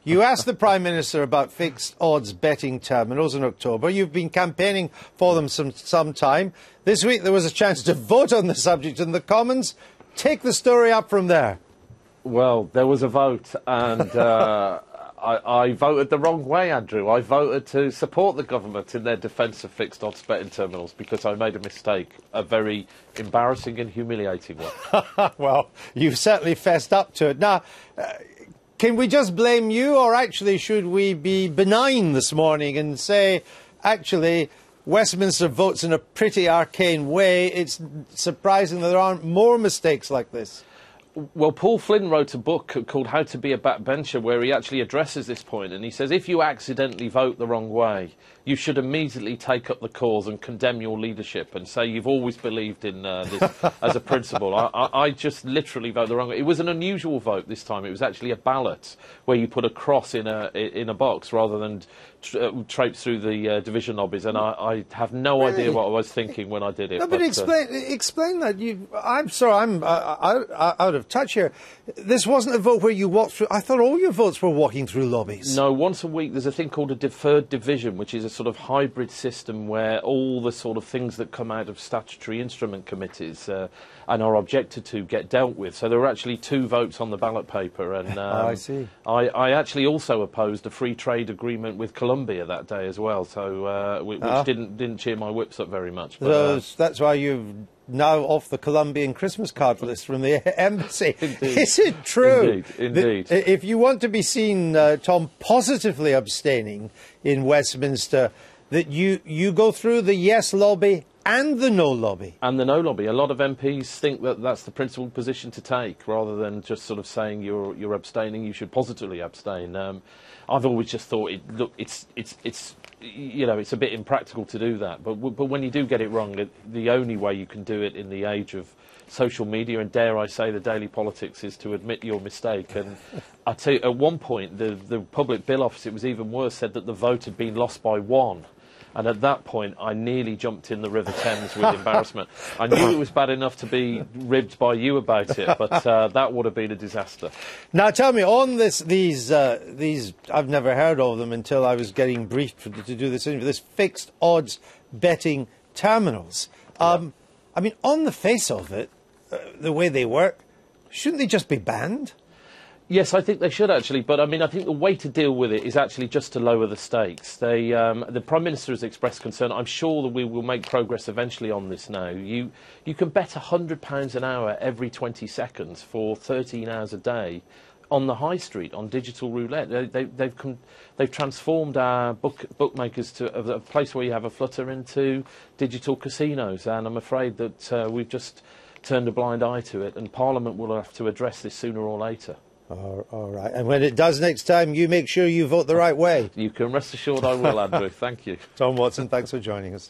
You asked the Prime Minister about fixed odds betting terminals in October. You've been campaigning for them some time. This week there was a chance to vote on the subject in the Commons. Take the story up from there. Well, there was a vote, and I voted the wrong way, Andrew. I voted to support the government in their defence of fixed odds betting terminals because I made a mistake, a very embarrassing and humiliating one. Well, you've certainly fessed up to it. Now, can we just blame you, or actually should we be benign this morning and say, actually, Westminster votes in a pretty arcane way? It's surprising that there aren't more mistakes like this. Well, Paul Flynn wrote a book called How to Be a Backbencher where he actually addresses this point, and he says if you accidentally vote the wrong way, you should immediately take up the cause and condemn your leadership and say you've always believed in this as a principle. I just literally voted the wrong way. It was an unusual vote this time. It was actually a ballot where you put a cross in a box rather than traipse through the division lobbies, and I have no idea what I was thinking when I did it. No, but explain that. I'm sorry, I'm out of touch here. This wasn't a vote where you walked through. I thought all your votes were walking through lobbies. No, once a week there's a thing called a deferred division, which is a sort of hybrid system where all the sort of things that come out of statutory instrument committees and are objected to get dealt with. So there were actually 2 votes on the ballot paper, and I see. I actually also opposed a free trade agreement with Colombia that day as well, so which didn't cheer my whips up very much. But, so that's why you've now off the Colombian Christmas card list from the embassy. Indeed. Is it true? Indeed. If you want to be seen, Tom, positively abstaining in Westminster, that you go through the yes lobby and the no lobby. And the no lobby. A lot of MPs think that that's the principled position to take, rather than just sort of saying you're abstaining. You should positively abstain. I've always just thought, it's you know, it's a bit impractical to do that. But when you do get it wrong, the only way you can do it in the age of social media and, dare I say, the daily politics is to admit your mistake. And I tell you, at one point, the Public Bill Office, it was even worse, said that the vote had been lost by 1. And at that point, I nearly jumped in the River Thames with embarrassment. I knew it was bad enough to be ribbed by you about it, but that would have been a disaster. Now, tell me, on these, I've never heard of them until I was getting briefed to do this interview, this fixed odds betting terminals. I mean, on the face of it, the way they work, shouldn't they just be banned? Yes, I think they should actually, but I mean, I think the way to deal with it is actually just to lower the stakes. The Prime Minister has expressed concern. I'm sure that we will make progress eventually on this now. You can bet £100 an hour every 20 seconds for 13 hours a day on the high street, on digital roulette. They've transformed our bookmakers to a place where you have a flutter into digital casinos, and I'm afraid that we've just turned a blind eye to it, and Parliament will have to address this sooner or later. All right. And when it does next time, you make sure you vote the right way. You can rest assured I will, Andrew. Thank you. Tom Watson, thanks for joining us.